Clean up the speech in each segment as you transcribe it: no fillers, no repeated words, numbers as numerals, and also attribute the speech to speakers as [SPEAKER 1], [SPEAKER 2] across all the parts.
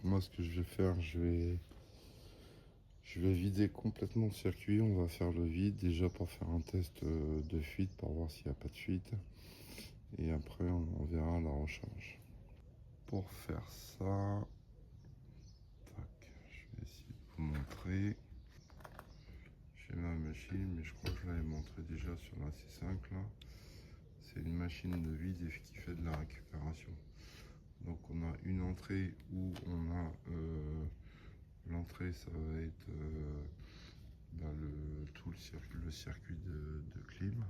[SPEAKER 1] moi ce que je vais faire, je vais vider complètement le circuit. On va faire le vide déjà pour faire un test de fuite pour voir s'il n'y a pas de fuite. Et après on verra la recharge. Pour faire ça, tac, je vais essayer de vous montrer. J'ai ma machine, mais je crois que je l'avais montré déjà sur la C5 là. C'est une machine de vide qui fait de la récupération. Donc on a une entrée où on a l'entrée, ça va être tout le circuit de clim.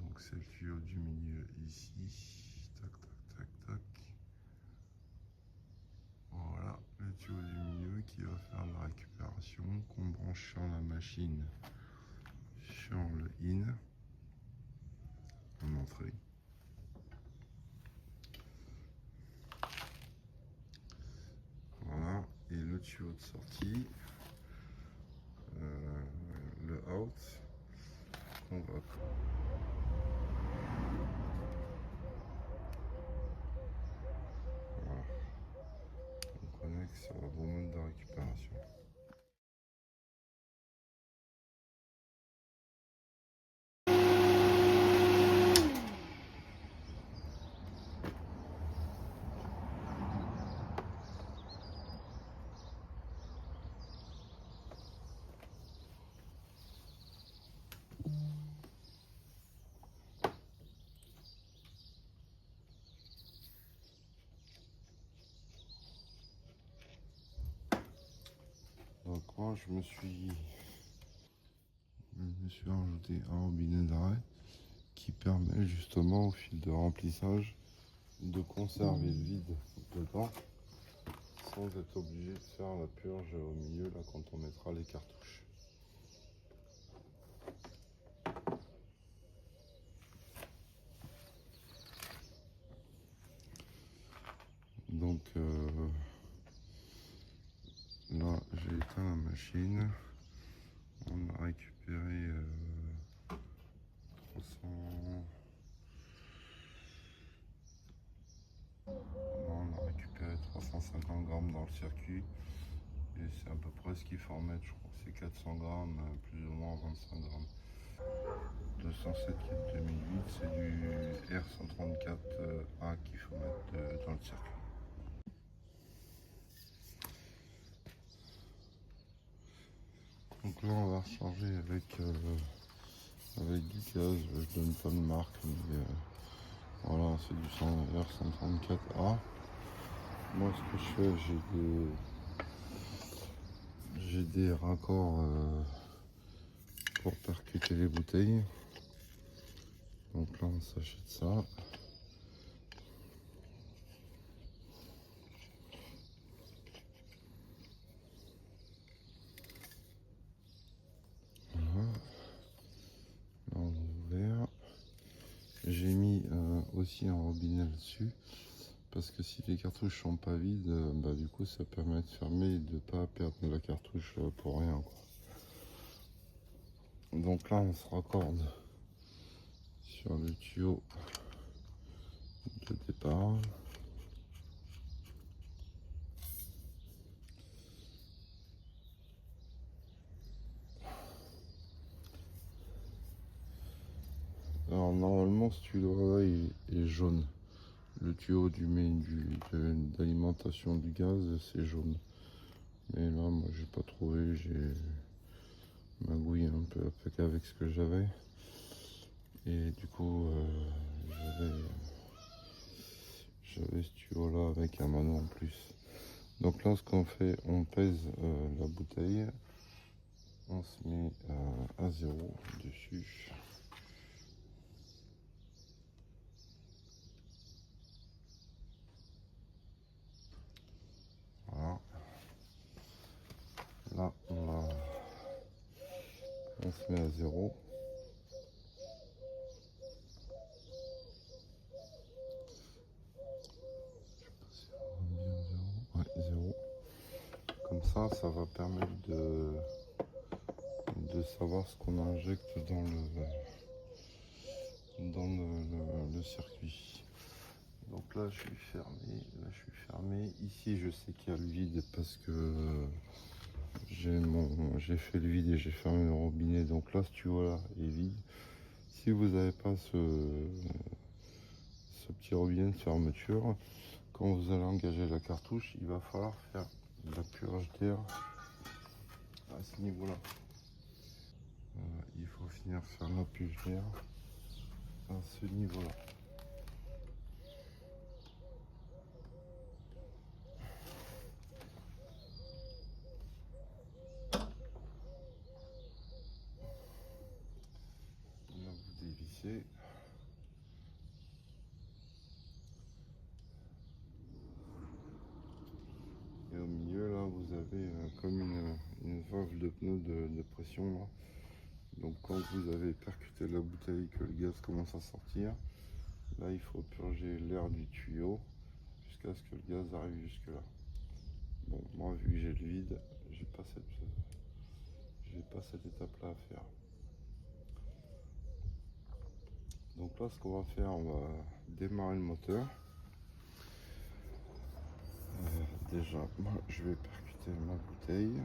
[SPEAKER 1] Donc c'est le tuyau du milieu ici. Tac, tac, tac, tac. Voilà, le tuyau du milieu qui va faire la récupération, qu'on branche sur la machine, sur le in, en entrée. Voilà, et le tuyau de sortie, le out, qu'on va... Voilà, on connecte sur la bombe de récupération. Donc moi je me suis rajouté un robinet d'arrêt qui permet justement au fil de remplissage de conserver le vide dedans sans être obligé de faire la purge au milieu là quand on mettra les cartouches. Donc là j'ai éteint la machine, on a récupéré 300... on a récupéré 350 grammes dans le circuit et c'est à peu près ce qu'il faut en mettre, je crois que c'est 400 grammes, plus ou moins 25 grammes. 207 qui est 2008, c'est du R134A qu'il faut mettre dans le circuit. Donc là on va recharger avec du gaz, je donne pas de marque, mais voilà, c'est du R134A. Moi ce que je fais, j'ai des raccords pour percuter les bouteilles. Donc là on s'achète ça. Voilà. Là on a ouvert. J'ai mis aussi un robinet dessus. Parce que si les cartouches sont pas vides, bah, du coup ça permet de fermer et de pas perdre la cartouche pour rien, quoi. Donc là on se raccorde sur le tuyau de départ. Alors normalement ce tuyau là est jaune. Le tuyau d'alimentation du gaz c'est jaune. Mais là moi j'ai pas trouvé, j'ai magouillé un peu avec ce que j'avais. Et du coup j'avais ce tuyau là avec un mano en plus. Donc là ce qu'on fait, on pèse la bouteille, on se met à 0 dessus. Voilà. Là on se met à 0. Ouais, 0. Comme ça va permettre de savoir ce qu'on injecte dans le circuit. Donc là je suis fermé, là je suis fermé. Ici je sais qu'il y a le vide parce que j'ai fait le vide et j'ai fermé le robinet. Donc là ce tuyau là est vide. Si vous n'avez pas ce petit robinet de fermeture, quand vous allez engager la cartouche, il va falloir faire de la purge d'air à ce niveau là. Il faut finir faire la purge d'air à ce niveau là. Là vous dévissez. Et au milieu là vous avez comme une valve de pneu de pression là. Donc quand vous avez percuté la bouteille, que le gaz commence à sortir, là il faut purger l'air du tuyau jusqu'à ce que le gaz arrive jusque là. Bon, moi vu que j'ai le vide, j'ai pas cette étape là à faire. Donc là ce qu'on va faire, on va démarrer le moteur. Déjà moi je vais percuter ma bouteille.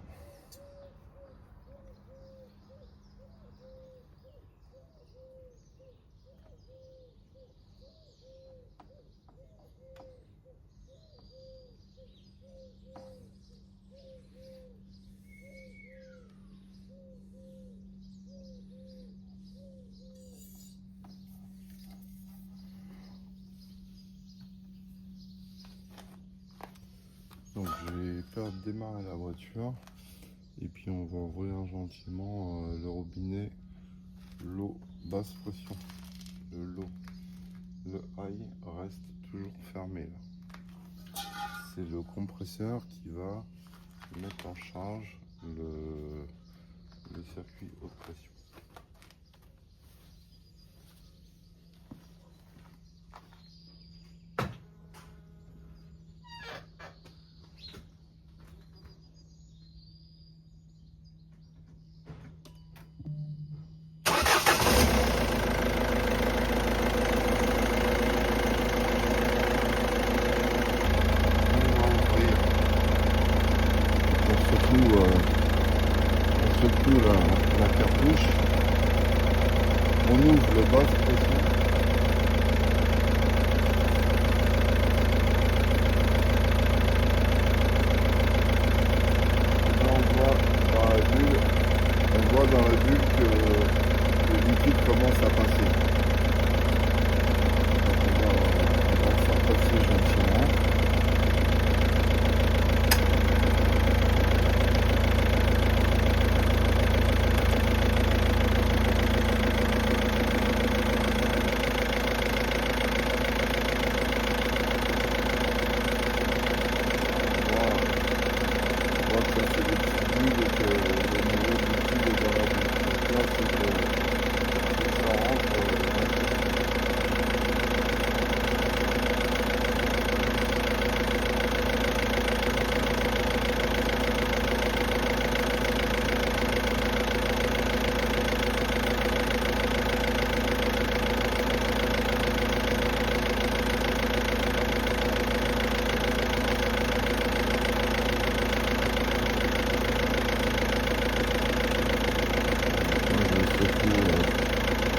[SPEAKER 1] Donc je vais faire démarrer la voiture et puis on va ouvrir gentiment le robinet, l'eau basse pression. Le high reste toujours fermé là. C'est le compresseur qui va mettre en charge le circuit haute pression. On secoue la cartouche, on ouvre le basse pression. Là on voit dans la bulle que le liquide commence à passer. Donc on va faire passer gentiment.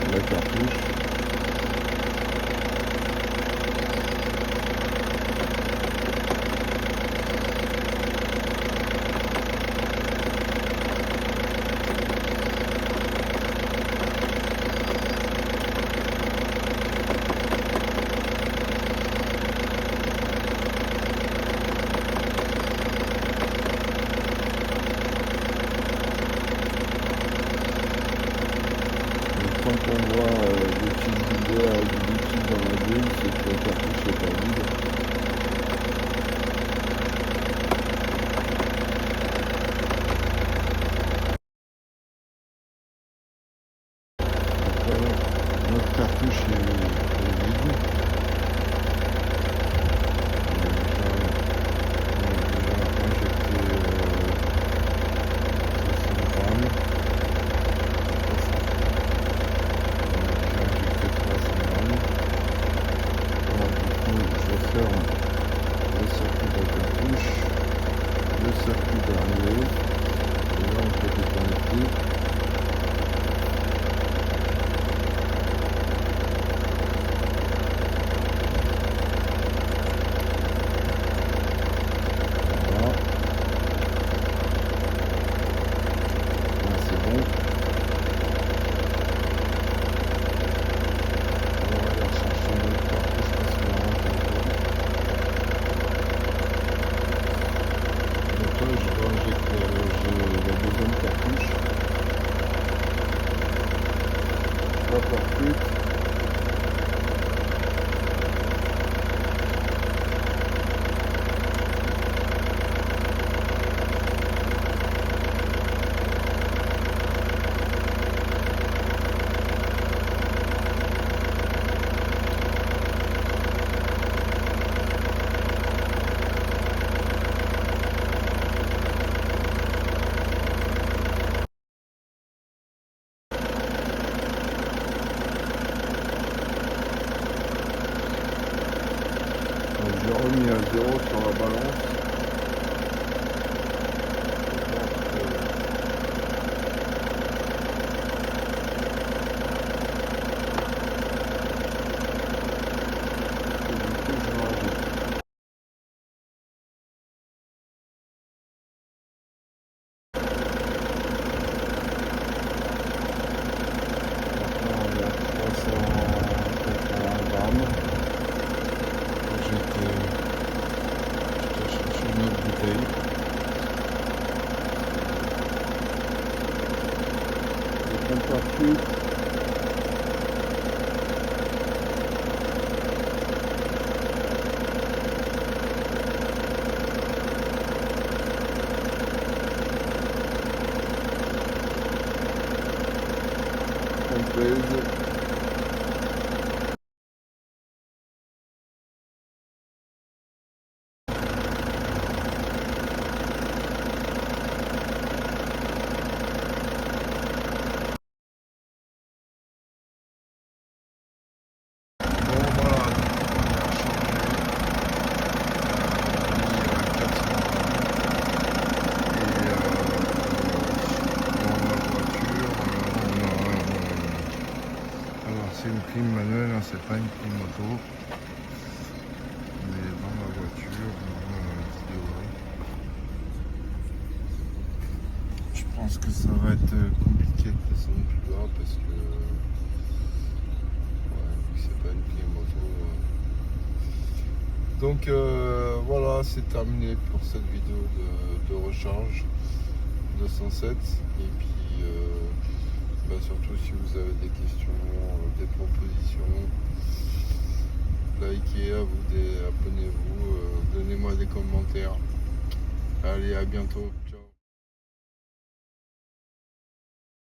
[SPEAKER 1] La cartouche. Quand on voit des tubes d'air et du liquide dans la bulle, c'est que la cartouche n'est pas vide. Voilà, notre cartouche est vide. On a déjà injecté 300 grammes. Voilà, du coup, Perfect. J'ai remis à 0 sur la balance. Perfect. Compose. C'est une clim manuelle, hein, c'est pas une clim auto. Mais dans ma voiture, je pense que ça va être compliqué de descendre plus bas parce que c'est pas une clim auto. Donc voilà, c'est terminé pour cette vidéo de recharge de 107. Et puis surtout si vous avez des questions, des propositions, likez, abonnez-vous, donnez-moi des commentaires. Allez, à bientôt.